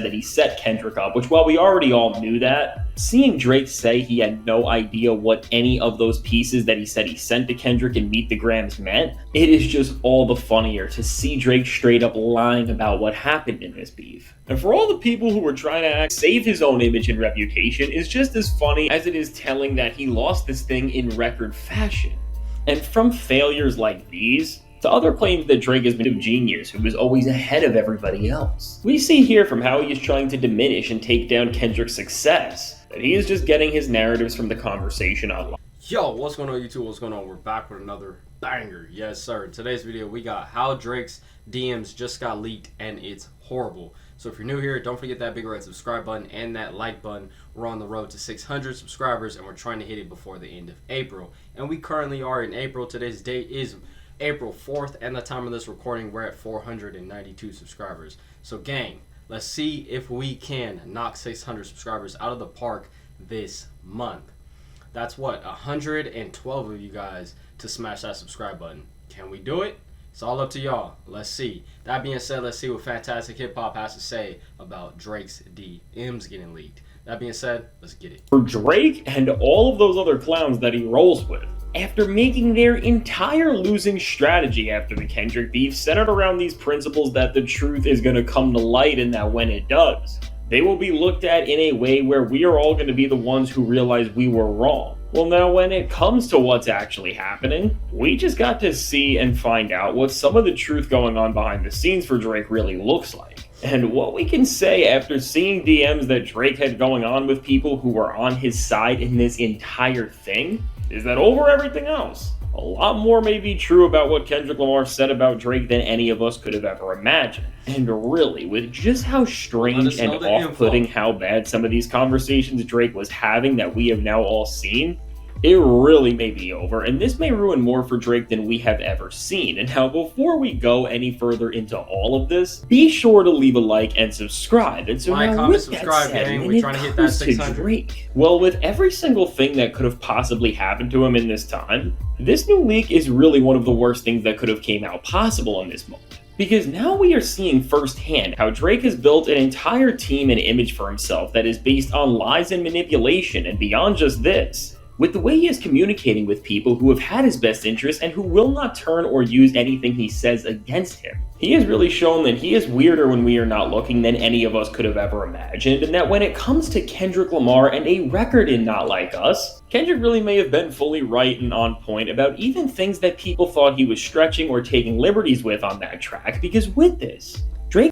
said that he set Kendrick up, which while we already all knew that, seeing Drake say he had no idea what any of those pieces that he said he sent to Kendrick and Meet the Grams meant, it is just all the funnier to see Drake straight up lying about what happened in this beef. And for all the people who were trying to save his own image and reputation is just as funny as it is telling that he lost this thing in record fashion. And from failures like these, to other claims that Drake has been a genius who is always ahead of everybody else. We see here from how he is trying to diminish and take down Kendrick's success, that he is just getting his narratives from the conversation online. Yo, what's going on YouTube? What's going on? We're back with another banger. Yes, sir. In today's video, we got how Drake's DMs just got leaked, and it's horrible. So if you're new here, don't forget that big red subscribe button and that like button. We're on the road to 600 subscribers, and we're trying to hit it before the end of April. And we currently are in April. Today's date is April 4th, and the time of this recording, we're at 492 subscribers. So gang, let's see if we can knock 600 subscribers out of the park this month. That's what, 112 of you guys to smash that subscribe button. Can we do it? It's all up to y'all. Let's see. That being said, let's see what Fantastic Hip Hop has to say about Drake's DMs getting leaked. That being said, let's get it. For Drake and all of those other clowns that he rolls with, after making their entire losing strategy after the Kendrick beef centered around these principles that the truth is going to come to light and that when it does, they will be looked at in a way where we are all going to be the ones who realize we were wrong. Well, now when it comes to what's actually happening, we just got to see and find out what some of the truth going on behind the scenes for Drake really looks like. And what we can say after seeing DMs that Drake had going on with people who were on his side in this entire thing is that over everything else, a lot more may be true about what Kendrick Lamar said about Drake than any of us could have ever imagined. And really, with just how strange and off-putting how bad some of these conversations Drake was having that we have now all seen, it really may be over, and this may ruin more for Drake than we have ever seen. And now, before we go any further into all of this, be sure to leave a like and subscribe. And so like, now, comment, with subscribe, that said, gang. when We're it trying to hit that comes to 600. Drake, well, with every single thing that could have possibly happened to him in this time, this new leak is really one of the worst things that could have came out possible in this moment. Because now we are seeing firsthand how Drake has built an entire team and image for himself that is based on lies and manipulation, and beyond just this, with the way he is communicating with people who have had his best interests and who will not turn or use anything he says against him. He has really shown that he is weirder when we are not looking than any of us could have ever imagined, and that when it comes to Kendrick Lamar and a record in Not Like Us, Kendrick really may have been fully right and on point about even things that people thought he was stretching or taking liberties with on that track, because with this, Drake...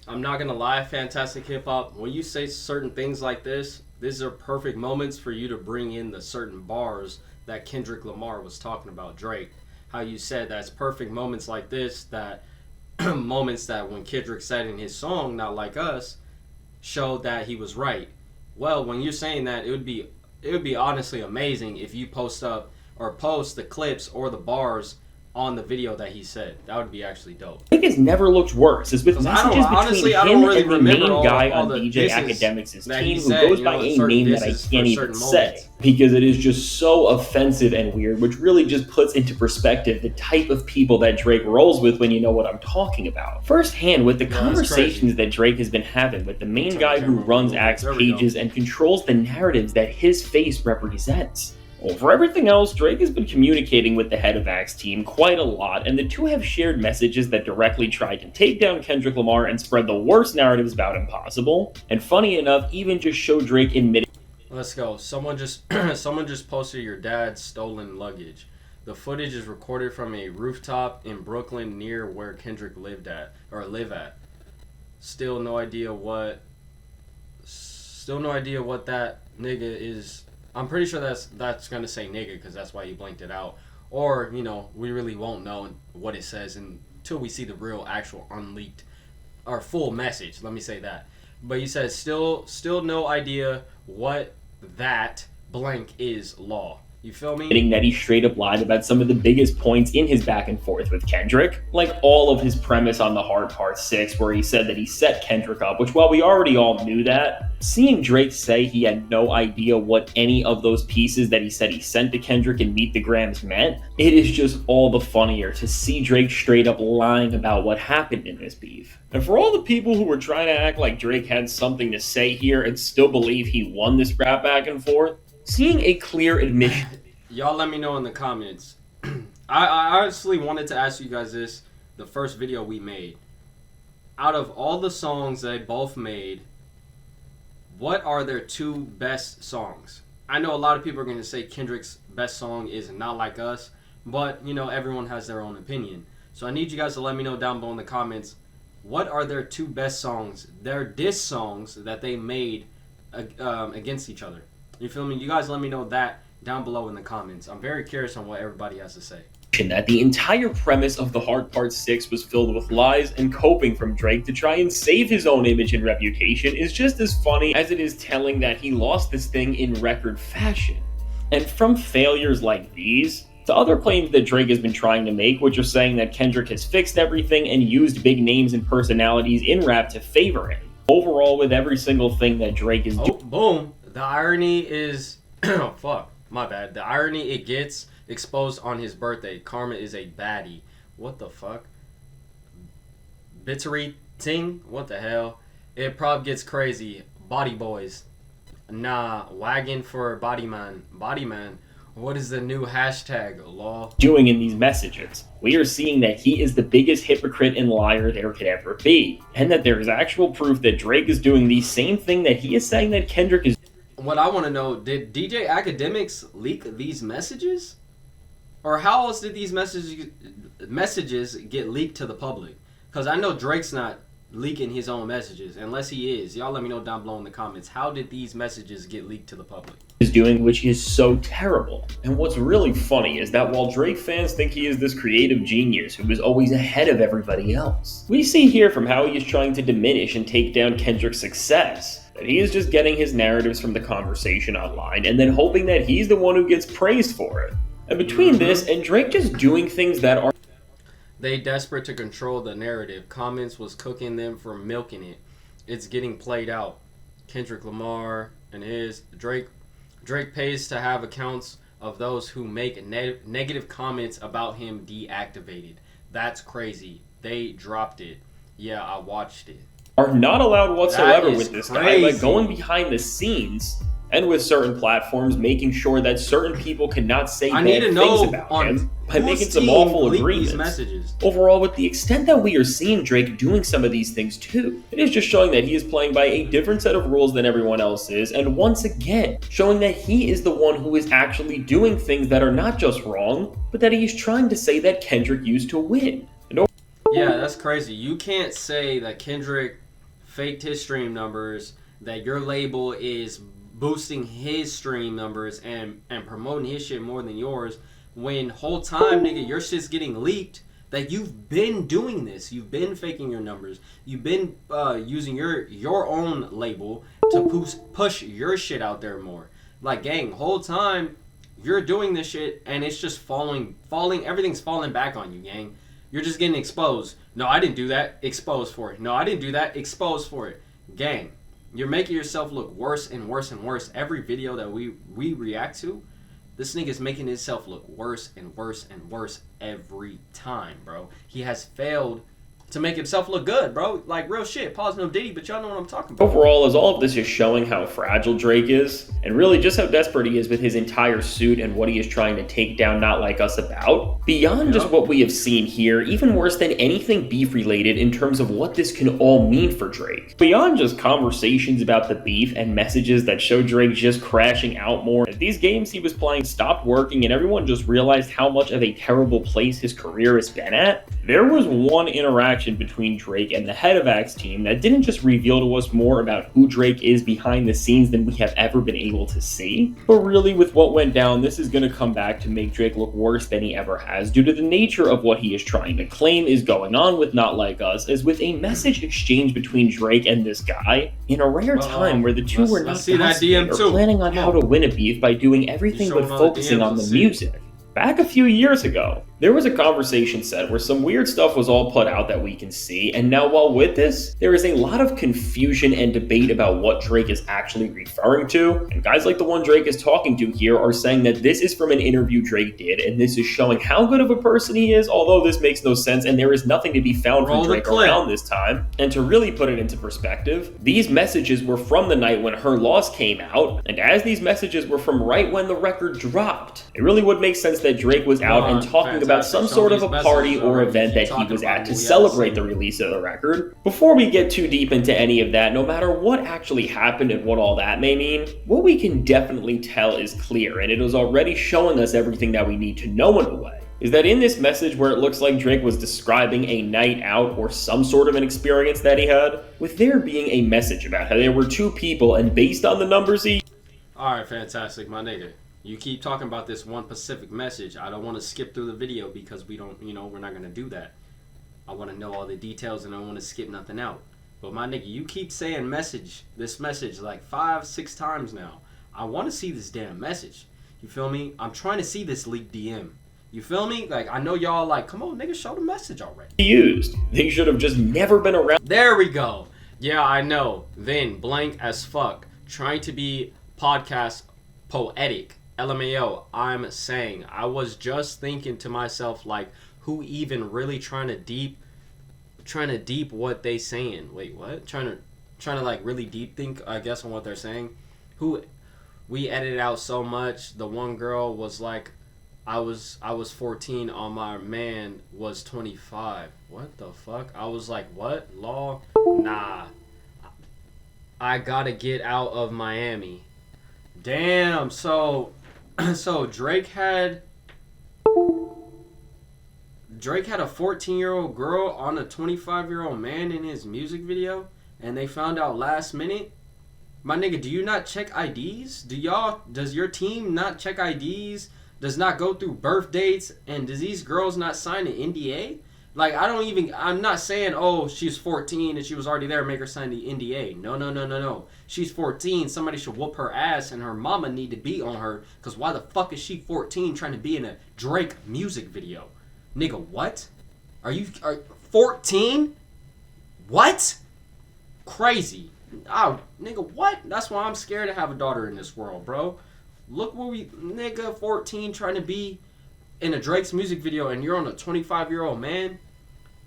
I'm not gonna lie, Fantastic Hip Hop, when you say certain things like this, these are perfect moments for you to bring in the certain bars that Kendrick Lamar was talking about Drake. How you said that's perfect moments like this, that moments that when Kendrick said in his song Not Like Us showed that he was right. Well, when you're saying that, it would be honestly amazing if you post the clips or the bars on the video that he said. That would be actually dope. Drake has never looked worse, as with messages between him and the main guy on DJ Academics' team who goes by a name that I can't even say, because it is just so offensive and weird, which really just puts into perspective the type of people that Drake rolls with when you know what I'm talking about. Firsthand, with the conversations that Drake has been having with the main guy who runs Axe pages and controls the narratives that his face represents. Well, for everything else, Drake has been communicating with the head of Axe team quite a lot, and the two have shared messages that directly tried to take down Kendrick Lamar and spread the worst narratives about him possible, and funny enough, even just show Drake admitting... Let's go. Someone just posted your dad's stolen luggage. The footage is recorded from a rooftop in Brooklyn near where Kendrick live at. Still no idea what that nigga is. I'm pretty sure that's gonna say nigga because that's why he blanked it out. Or, you know, we really won't know what it says until we see the real actual unleaked or full message. Let me say that. But he says still no idea what that blank is law. You feel me? Admitting that he straight up lied about some of the biggest points in his back and forth with Kendrick, like all of his premise on the Hard Part 6 where he said that he set Kendrick up, which while we already all knew that, seeing Drake say he had no idea what any of those pieces that he said he sent to Kendrick and Meet the Grams meant, it is just all the funnier to see Drake straight up lying about what happened in this beef. And for all the people who were trying to act like Drake had something to say here and still believe he won this rap back and forth, seeing a clear admission. Y'all let me know in the comments. I honestly wanted to ask you guys this, the first video we made. Out of all the songs they both made, what are their two best songs? I know a lot of people are going to say Kendrick's best song is Not Like Us, but, you know, everyone has their own opinion. So I need you guys to let me know down below in the comments, what are their two best songs, their diss songs that they made against each other? You feel me? You guys let me know that down below in the comments. I'm very curious on what everybody has to say. That the entire premise of the Hard Part 6 was filled with lies and coping from Drake to try and save his own image and reputation is just as funny as it is telling that he lost this thing in record fashion. And from failures like these, to other claims that Drake has been trying to make, which are saying that Kendrick has fixed everything and used big names and personalities in rap to favor him. Overall, with every single thing that Drake is doing. Boom. The irony is, oh fuck, my bad. The irony it gets exposed on his birthday. Karma is a baddie. What the fuck? Bittery ting? What the hell? It probably gets crazy. Body boys. Nah, wagon for body man. Body man. What is the new hashtag, lol? Doing in these messages. We are seeing that he is the biggest hypocrite and liar there could ever be. And that there is actual proof that Drake is doing the same thing that he is saying that Kendrick is. What I want to know, did DJ Academics leak these messages? Or how else did these messages get leaked to the public? Because I know Drake's not leaking his own messages, unless he is. Y'all let me know down below in the comments. How did these messages get leaked to the public? Is doing, which is so terrible. And what's really funny is that while Drake fans think he is this creative genius who is always ahead of everybody else, we see here from how he is trying to diminish and take down Kendrick's success that he is just getting his narratives from the conversation online and then hoping that he's the one who gets praised for it. And between this and Drake just doing things that are they desperate to control the narrative. Comments was cooking them for milking it. It's getting played out. Kendrick Lamar and his Drake pays to have accounts of those who make negative comments about him deactivated. That's crazy. They dropped it. Yeah, I watched it. Are not allowed whatsoever with this crazy. guy, like going behind the scenes and with certain platforms, making sure that certain people cannot say bad things about him by making some awful agreements. Messages. Overall, with the extent that we are seeing Drake doing some of these things too, it is just showing that he is playing by a different set of rules than everyone else is, and once again, showing that he is the one who is actually doing things that are not just wrong, but that he is trying to say that Kendrick used to win. Yeah, that's crazy. You can't say that Kendrick faked his stream numbers, that your label is boosting his stream numbers and promoting his shit more than yours, when whole time, nigga, your shit's getting leaked, that you've been doing this. You've been faking your numbers. You've been using your own label to push your shit out there more. Like, gang, whole time, you're doing this shit, and it's just falling, everything's falling back on you, gang. You're just getting exposed. No, I didn't do that. Exposed for it. No, I didn't do that. Exposed for it. Gang, you're making yourself look worse and worse and worse. Every video that we react to, this nigga's making himself look worse and worse and worse every time, bro. He has failed to make himself look good, bro. Like, real shit. Pause, no Diddy, but y'all know what I'm talking about. Overall, as all of this is showing how fragile Drake is, and really just how desperate he is with his entire suit and what he is trying to take down Not Like Us about, beyond just what we have seen here, even worse than anything beef related in terms of what this can all mean for Drake. Beyond just conversations about the beef and messages that show Drake just crashing out more, as these games he was playing stopped working and everyone just realized how much of a terrible place his career has been at, There was one interaction between Drake and the head of Axe team that didn't just reveal to us more about who Drake is behind the scenes than we have ever been able to see, but really with what went down, this is going to come back to make Drake look worse than he ever has due to the nature of what he is trying to claim is going on with Not Like Us, as with a message exchange between Drake and this guy in a rare time where the two were not gossiping or planning on how to win a beef by doing everything but focusing on the music. Back a few years ago, there was a conversation set where some weird stuff was all put out that we can see, and now while with this, there is a lot of confusion and debate about what Drake is actually referring to, and guys like the one Drake is talking to here are saying that this is from an interview Drake did, and this is showing how good of a person he is, although this makes no sense, and there is nothing to be found from Drake around this time. And to really put it into perspective, these messages were from the night when Her Loss came out, and as these messages were from right when the record dropped, it really would make sense that Drake was out and talking about some sort of a party or event that he was at to celebrate the release of the record. Before we get too deep into any of that, no matter what actually happened and what all that may mean, what we can definitely tell is clear, and it is already showing us everything that we need to know in a way, is that in this message where it looks like Drake was describing a night out or some sort of an experience that he had, with there being a message about how there were two people and based on the numbers he... Alright, fantastic, my nigga. You keep talking about this one specific message. I don't want to skip through the video because we don't, we're not going to do that. I want to know all the details and I don't want to skip nothing out. But my nigga, you keep saying this message like 5-6 times now. I want to see this damn message. You feel me? I'm trying to see this leaked DM. You feel me? Like, I know y'all like, come on, nigga, show the message already. Used. They should have just never been around. There we go. Yeah, I know. Then, blank as fuck. Trying to be podcast poetic. LMAO, I'm saying, I was just thinking to myself, like, who even really trying to deep what they saying? Wait, what? Trying to like really deep think, I guess, on what they're saying. Who we edited out so much. The one girl was like, I was 14 on my man was 25. What the fuck? I was like, what? Law? Nah. I gotta get out of Miami. Damn, so Drake had a 14-year-old girl on a 25-year-old man in his music video, and they found out last minute. My nigga, do you not check IDs? Does your team not check IDs? Does not go through birth dates? And does these girls not sign an NDA? Like, I'm not saying, oh, she's 14 and she was already there, make her sign the NDA. No. She's 14, somebody should whoop her ass and her mama need to be on her, because why the fuck is she 14 trying to be in a Drake music video? Nigga, what? Are 14? What? Crazy. Oh, nigga, what? That's why I'm scared to have a daughter in this world, bro. Look where nigga, 14 trying to be in a Drake's music video and you're on a 25-year-old man.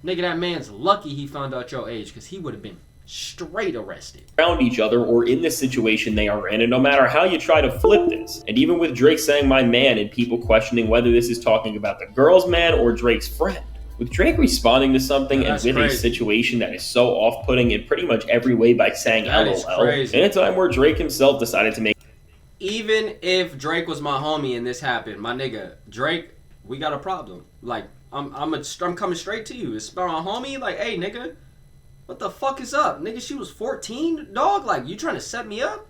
Nigga, that man's lucky he found out your age, because he would have been straight arrested. Around each other or in the situation they are in, and no matter how you try to flip this, and even with Drake saying my man and people questioning whether this is talking about the girl's man or Drake's friend, with Drake responding to something and with a situation that is so off-putting in pretty much every way by saying LOL, in a time where Drake himself decided to make... Even if Drake was my homie and this happened, my nigga, Drake, we got a problem. Like, I'm coming straight to you. It's my homie, like, hey, nigga, what the fuck is up? Nigga, she was 14, dog? Like, you trying to set me up?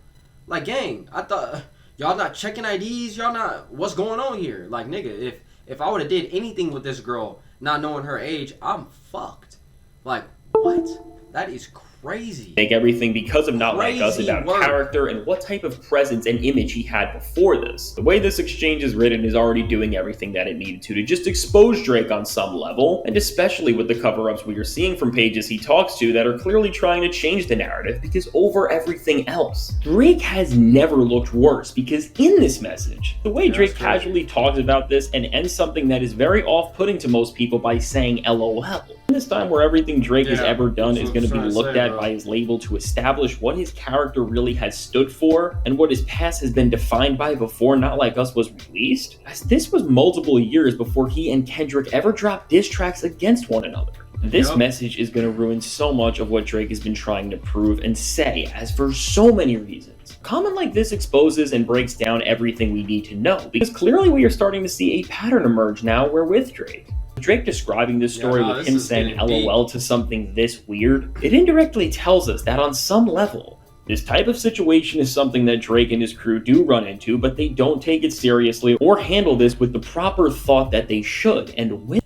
Like, gang, I thought, y'all not checking IDs? Y'all not, what's going on here? Like, nigga, if I would have did anything with this girl, not knowing her age, I'm fucked. Like, what? That is crazy. Make everything because of Not Like Us about character and what type of presence and image he had before this. The way this exchange is written is already doing everything that it needed to just expose Drake on some level, and especially with the cover-ups we are seeing from pages he talks to that are clearly trying to change the narrative, because over everything else, Drake has never looked worse, because in this message, the way Drake casually talks about this and ends something that is very off-putting to most people by saying LOL. This time where everything Drake has ever done is going to be looked at by his label to establish what his character really has stood for and what his past has been defined by before Not Like Us was released, as this was multiple years before he and Kendrick ever dropped diss tracks against one another. This message is going to ruin so much of what Drake has been trying to prove and say, as for so many reasons. Comment like this exposes and breaks down everything we need to know, because clearly we are starting to see a pattern emerge now where with Drake Drake describing this story no, with this him is saying getting LOL to something this weird, it indirectly tells us that on some level, this type of situation is something that Drake and his crew do run into, but they don't take it seriously or handle this with the proper thought that they should. And with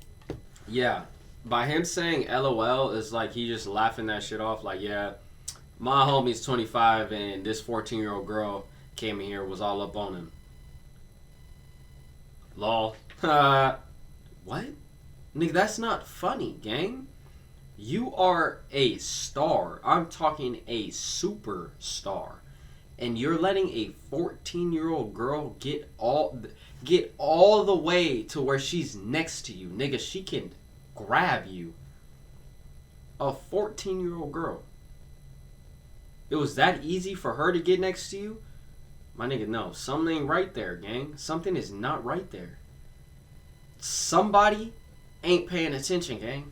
Yeah, by him saying LOL is like he just laughing that shit off. Like, yeah, my homie's 25 and this 14-year-old girl came in here, was all up on him. Lol. What? Nigga, that's not funny, gang. You are a star. I'm talking a superstar. And you're letting a 14-year-old girl get all the way to where she's next to you. Nigga, she can grab you. A 14-year-old girl. It was that easy for her to get next to you? My nigga, no. Something ain't right there, gang. Something is not right there. Somebody ain't paying attention, gang.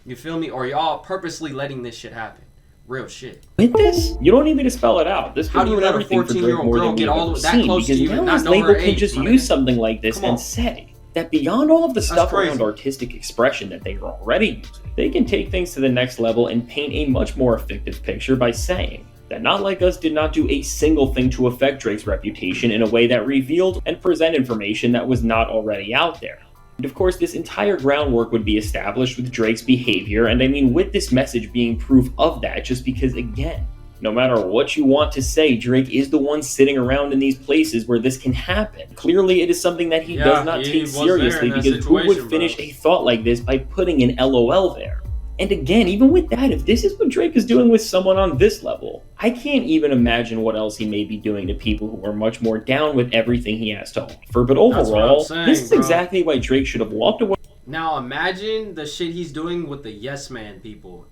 You feel me? Or y'all purposely letting this shit happen. Real shit. With this, you don't need me to spell it out. This How could do you ruin let a everything for Drake 14-year-old more girl than get we've all ever that seen, close to because you and now not his know label her can age, just my use nigga? something like this Come and on. say that beyond all of the stuff crazy. around artistic expression that they are already using, they can take things to the next level and paint a much more effective picture by saying that Not Like Us did not do a single thing to affect Drake's reputation in a way that revealed and present information that was not already out there. And of course, this entire groundwork would be established with Drake's behavior, and I mean with this message being proof of that, just because, again, no matter what you want to say, Drake is the one sitting around in these places where this can happen. Clearly, it is something that he does not take seriously, because who would finish a thought like this by putting an LOL there? And again, even with that, if this is what Drake is doing with someone on this level, I can't even imagine what else he may be doing to people who are much more down with everything he has to offer. But overall, this is exactly why Drake should have walked away. Now imagine the shit he's doing with the yes man people.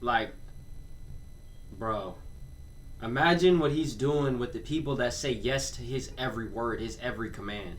Like, bro, imagine what he's doing with the people that say yes to his every word, his every command.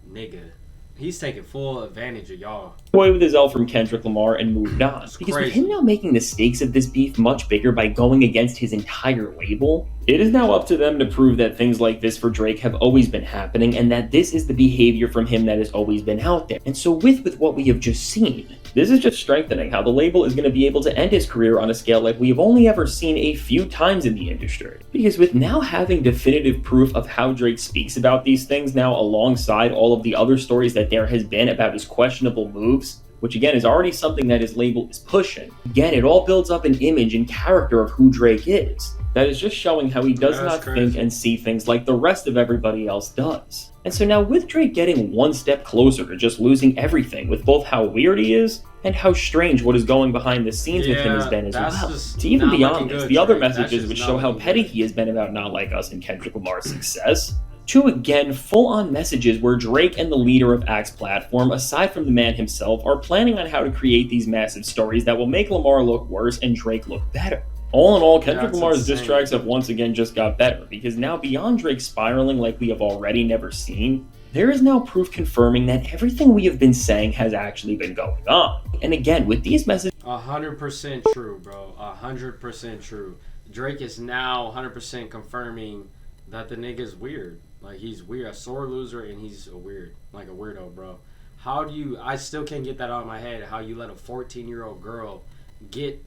Nigga, he's taking full advantage of y'all. Away with his L from Kendrick Lamar and moved on. It's Because crazy. with him now making the stakes of this beef much bigger by going against his entire label, it is now up to them to prove that things like this for Drake have always been happening, and that this is the behavior from him that has always been out there. And so with what we have just seen, this is just strengthening how the label is going to be able to end his career on a scale like we have only ever seen a few times in the industry. Because with now having definitive proof of how Drake speaks about these things now alongside all of the other stories that there has been about his questionable moves, which again is already something that his label is pushing. Again, it all builds up an image and character of who Drake is. That is just showing how he does not think and see things like the rest of everybody else does. And so now with Drake getting one step closer to just losing everything with both how weird he is and how strange what is going behind the scenes with him has been as well. To even beyond this, the other messages which show how petty he has been about Not Like Us and Kendrick Lamar's success, to again full-on messages where Drake and the leader of Axe platform, aside from the man himself, are planning on how to create these massive stories that will make Lamar look worse and Drake look better. All in all, Kendrick Lamar's diss tracks have once again just got better, because now beyond Drake spiraling like we have already never seen, there is now proof confirming that everything we have been saying has actually been going on. And again, with these messages... 100% true, bro. 100% true. Drake is now 100% confirming that the nigga's weird. Like, he's weird, a sore loser, and he's a weirdo, bro. How do you... I still can't get that out of my head, how you let a 14-year-old girl get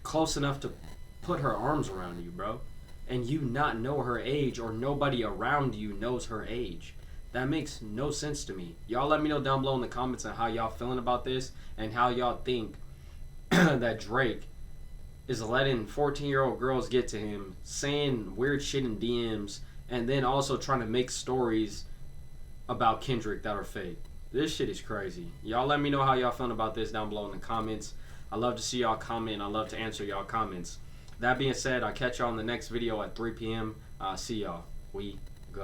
close enough to put her arms around you, bro, and you not know her age, or nobody around you knows her age. That makes no sense to me. Y'all let me know down below in the comments on how y'all feeling about this, and how y'all think that Drake is letting 14-year-old girls get to him, saying weird shit in DMs, and then also trying to make stories about Kendrick that are fake. This shit is crazy. Y'all let me know how y'all feeling about this down below in the comments. I love to see y'all comment. I love to answer y'all comments. That being said, I'll catch y'all in the next video at 3 p.m. See y'all. We